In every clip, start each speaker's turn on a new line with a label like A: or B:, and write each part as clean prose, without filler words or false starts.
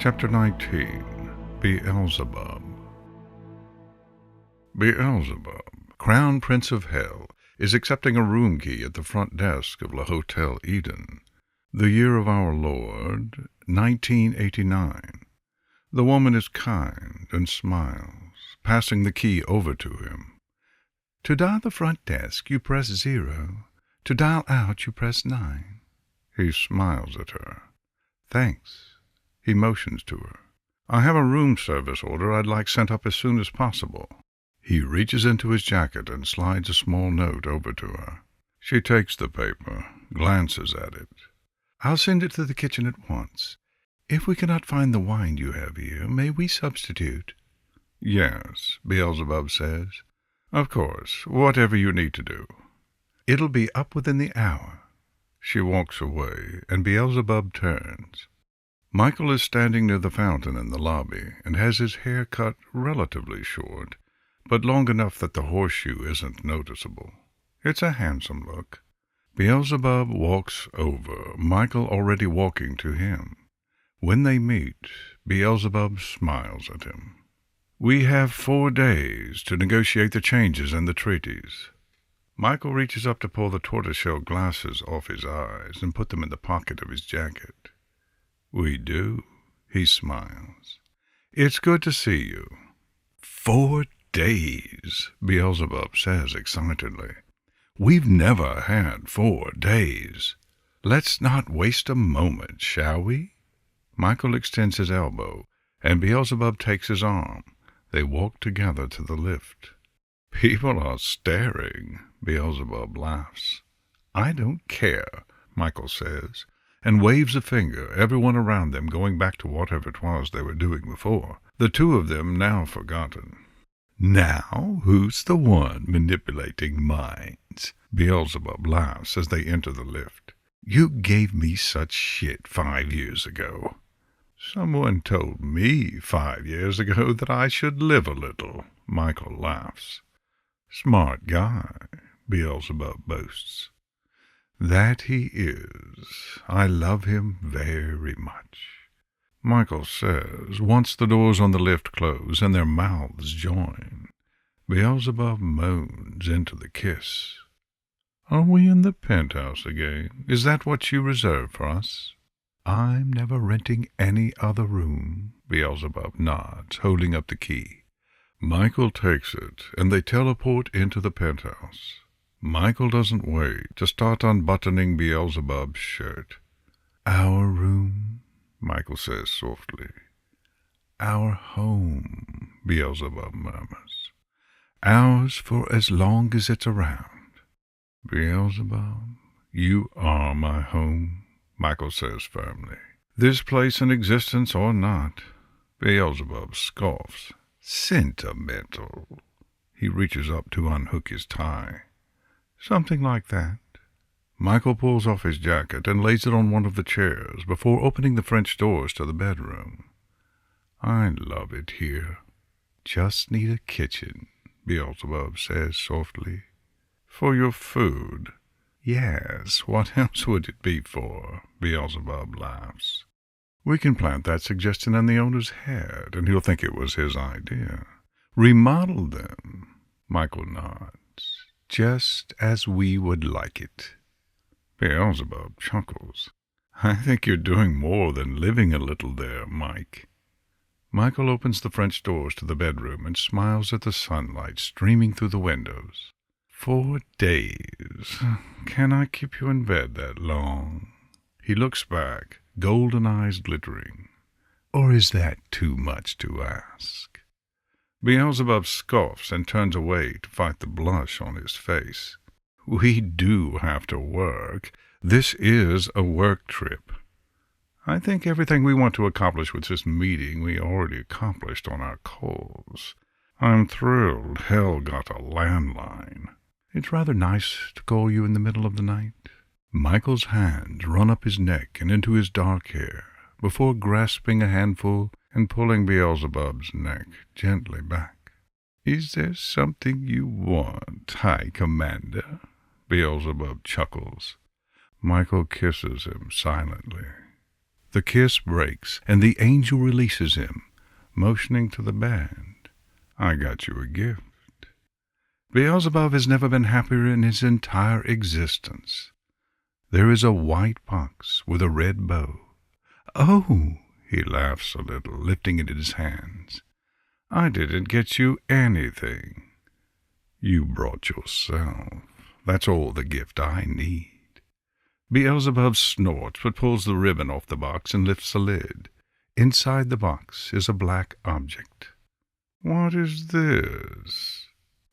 A: Chapter 19. Beelzebub. Beelzebub, Crown Prince of Hell, is accepting a room key at the front desk of the Hotel Eden. The year of our Lord, 1989. The woman is kind and smiles, passing the key over to him. To dial the front desk, you press 0. To dial out, you press 9. He smiles at her. Thanks. He motions to her. I have a room service order I'd like sent up as soon as possible. He reaches into his jacket and slides a small note over to her. She takes the paper, glances at it. I'll send it to the kitchen at once. If we cannot find the wine you have here, may we substitute? Yes, Beelzebub says. Of course, whatever you need to do. It'll be up within the hour. She walks away, and Beelzebub turns. Michael is standing near the fountain in the lobby and has his hair cut relatively short, but long enough that the horseshoe isn't noticeable. It's a handsome look. Beelzebub walks over, Michael already walking to him. When they meet, Beelzebub smiles at him. We have 4 days to negotiate the changes in the treaties. Michael reaches up to pull the tortoiseshell glasses off his eyes and put them in the pocket of his jacket. We do, he smiles. It's good to see you. 4 days, Beelzebub says excitedly. We've never had 4 days. Let's not waste a moment, shall we? Michael extends his elbow, and Beelzebub takes his arm. They walk together to the lift. People are staring, Beelzebub laughs. I don't care, Michael says, and waves a finger, everyone around them going back to whatever it was they were doing before, the two of them now forgotten. Now, who's the one manipulating minds? Beelzebub laughs as they enter the lift. You gave me such shit 5 years ago. Someone told me 5 years ago that I should live a little, Michael laughs. Smart guy, Beelzebub boasts. That he is. I love him very much. Michael says, once the doors on the lift close and their mouths join, Beelzebub moans into the kiss. Are we in the penthouse again? Is that what you reserve for us? I'm never renting any other room, Beelzebub nods, holding up the key. Michael takes it, and they teleport into the penthouse. Michael doesn't wait to start unbuttoning Beelzebub's shirt. Our room, Michael says softly. Our home, Beelzebub murmurs. Ours for as long as it's around. Beelzebub, you are my home, Michael says firmly. This place in existence or not. Beelzebub scoffs. Sentimental. He reaches up to unhook his tie. Something like that. Michael pulls off his jacket and lays it on one of the chairs before opening the French doors to the bedroom. I love it here. Just need a kitchen, Beelzebub says softly. For your food. Yes, what else would it be for? Beelzebub laughs. We can plant that suggestion in the owner's head, and he'll think it was his idea. Remodel them. Michael nods. Just as we would like it. Beelzebub chuckles. I think you're doing more than living a little there, Mike. Michael opens the French doors to the bedroom and smiles at the sunlight streaming through the windows. 4 days. Can I keep you in bed that long? He looks back, golden eyes glittering. Or is that too much to ask? Beelzebub scoffs and turns away to fight the blush on his face. We do have to work. This is a work trip. I think everything we want to accomplish with this meeting we already accomplished on our calls. I'm thrilled Hell got a landline. It's rather nice to call you in the middle of the night. Michael's hands run up his neck and into his dark hair before grasping a handful and pulling Beelzebub's neck gently back. Is there something you want, High Commander? Beelzebub chuckles. Michael kisses him silently. The kiss breaks, and the angel releases him, motioning to the bed. I got you a gift. Beelzebub has never been happier in his entire existence. There is a white box with a red bow. Oh, he laughs a little, lifting it in his hands. I didn't get you anything. You brought yourself. That's all the gift I need. Beelzebub snorts, but pulls the ribbon off the box and lifts the lid. Inside the box is a black object. What is this?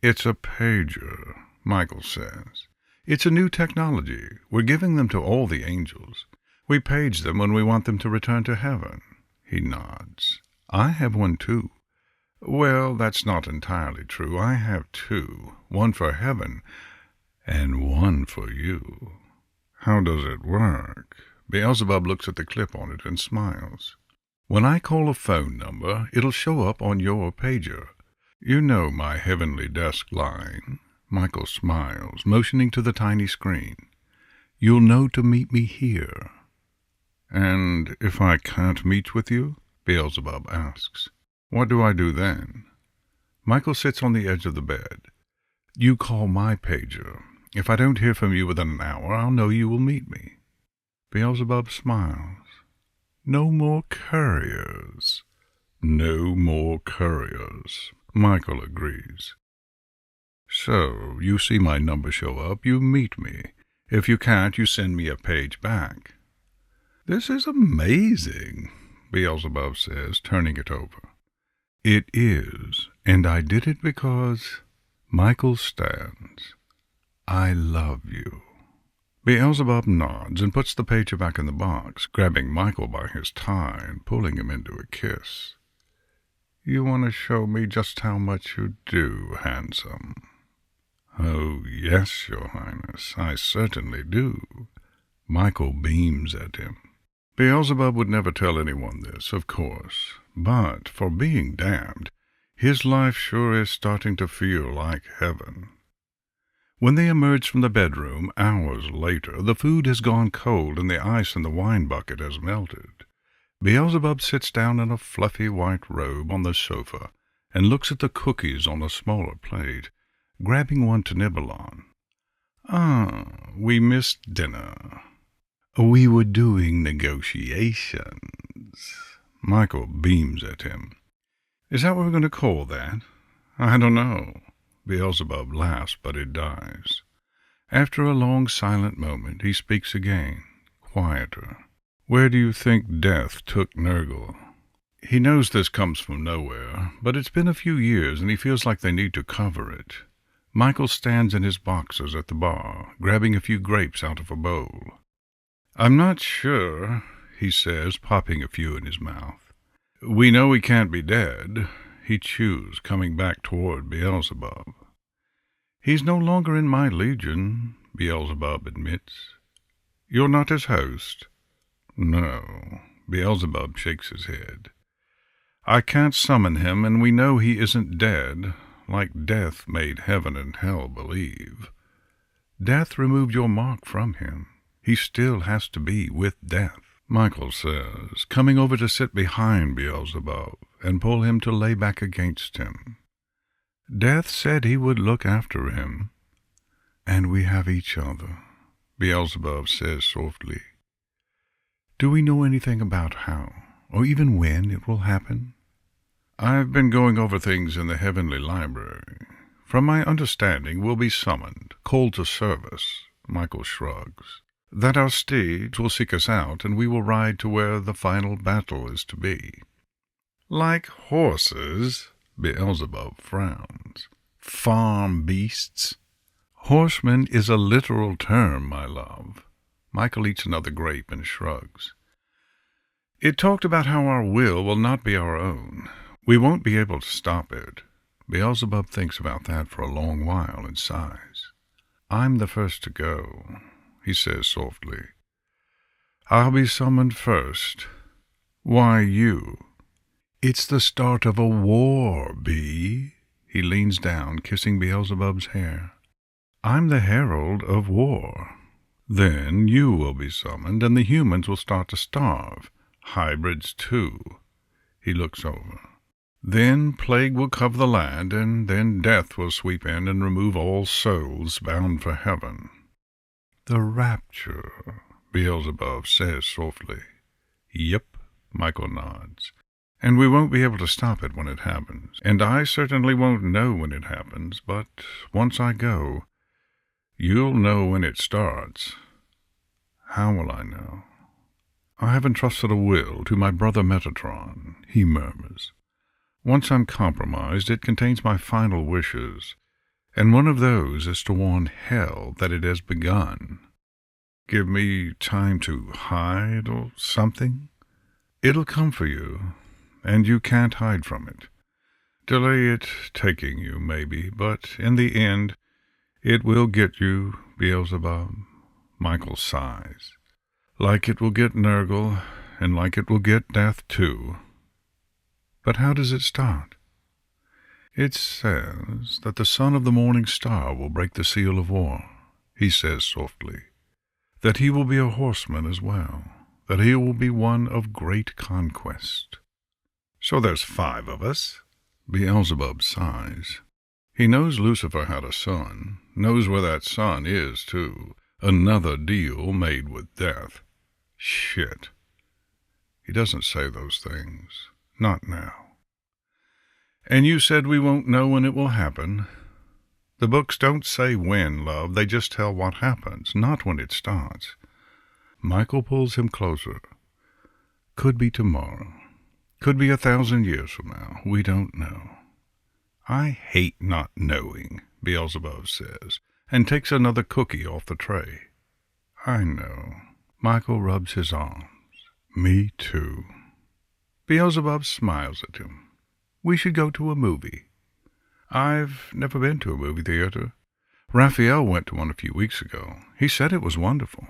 A: It's a pager, Michael says. It's a new technology. We're giving them to all the angels. We page them when we want them to return to heaven. He nods. I have one too. Well, that's not entirely true. I have two, one for heaven and one for you. How does it work? Beelzebub looks at the clip on it and smiles. When I call a phone number, it'll show up on your pager. You know my heavenly desk line. Michael smiles, motioning to the tiny screen. You'll know to meet me here. And if I can't meet with you? Beelzebub asks. What do I do then? Michael sits on the edge of the bed. You call my pager. If I don't hear from you within an hour, I'll know you will meet me. Beelzebub smiles. No more couriers. No more couriers. Michael agrees. So, you see my number show up, you meet me. If you can't, you send me a page back. This is amazing, Beelzebub says, turning it over. It is, and I did it because Michael stands. I love you. Beelzebub nods and puts the pager back in the box, grabbing Michael by his tie and pulling him into a kiss. You want to show me just how much you do, handsome? Oh, yes, Your Highness, I certainly do. Michael beams at him. Beelzebub would never tell anyone this, of course, but for being damned, his life sure is starting to feel like heaven. When they emerge from the bedroom, hours later, the food has gone cold and the ice in the wine bucket has melted. Beelzebub sits down in a fluffy white robe on the sofa and looks at the cookies on a smaller plate, grabbing one to nibble on. Ah, we missed dinner. We were doing negotiations. Michael beams at him. Is that what we're going to call that? I don't know. Beelzebub laughs, but it dies. After a long silent moment, he speaks again, quieter. Where do you think death took Nergal? He knows this comes from nowhere, but it's been a few years and he feels like they need to cover it. Michael stands in his boxers at the bar, grabbing a few grapes out of a bowl. I'm not sure, he says, popping a few in his mouth. We know he can't be dead. He chews, coming back toward Beelzebub. He's no longer in my legion, Beelzebub admits. You're not his host? No, Beelzebub shakes his head. I can't summon him, and we know he isn't dead, like death made heaven and hell believe. Death removed your mark from him. He still has to be with death, Michael says, coming over to sit behind Beelzebub and pull him to lay back against him. Death said he would look after him. And we have each other, Beelzebub says softly. Do we know anything about how, or even when it will happen? I've been going over things in the heavenly library. From my understanding, we'll be summoned, called to service, Michael shrugs. That our steeds will seek us out, and we will ride to where the final battle is to be. Like horses, Beelzebub frowns. Farm beasts. Horseman is a literal term, my love. Michael eats another grape and shrugs. It talked about how our will not be our own. We won't be able to stop it. Beelzebub thinks about that for a long while and sighs. I'm the first to go, he says softly. I'll be summoned first. Why you? It's the start of a war, Bee. He leans down, kissing Beelzebub's hair. I'm the herald of war. Then you will be summoned, and the humans will start to starve. hybrids too. He looks over. Then plague will cover the land, and then death will sweep in and remove all souls bound for heaven. The rapture, Beelzebub says softly. Yep, Michael nods. And we won't be able to stop it when it happens. And I certainly won't know when it happens, but once I go, you'll know when it starts. How will I know? I have entrusted a will to my brother Metatron, he murmurs. Once I'm compromised, it contains my final wishes, and one of those is to warn hell that it has begun. Give me time to hide or something? It'll come for you, and you can't hide from it. Delay it taking you, maybe, but in the end, it will get you, Beelzebub. Michael sighs. Like it will get Nergal, and like it will get death too. But how does it start? It says that the son of the morning star will break the seal of war, he says softly. That he will be a horseman as well, that he will be one of great conquest. So there's 5 of us, Beelzebub sighs. He knows Lucifer had a son, knows where that son is, too. Another deal made with death. Shit. He doesn't say those things. Not now. And you said we won't know when it will happen. The books don't say when, love. They just tell what happens, not when it starts. Michael pulls him closer. Could be tomorrow. Could be 1,000 years from now. We don't know. I hate not knowing, Beelzebub says, and takes another cookie off the tray. I know. Michael rubs his arms. Me too. Beelzebub smiles at him. We should go to a movie. I've never been to a movie theater. Raphael went to one a few weeks ago. He said it was wonderful.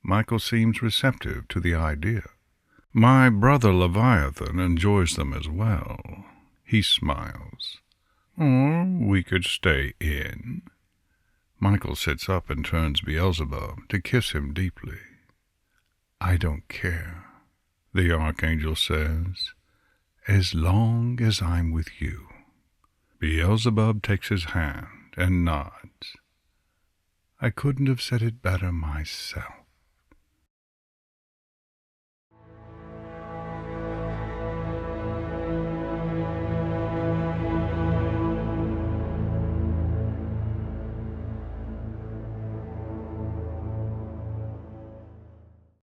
A: Michael seems receptive to the idea. My brother Leviathan enjoys them as well. He smiles. Or we could stay in. Michael sits up and turns Beelzebub to kiss him deeply. I don't care, the Archangel says, as long as I'm with you. Beelzebub takes his hand and nods. I couldn't have said it better myself.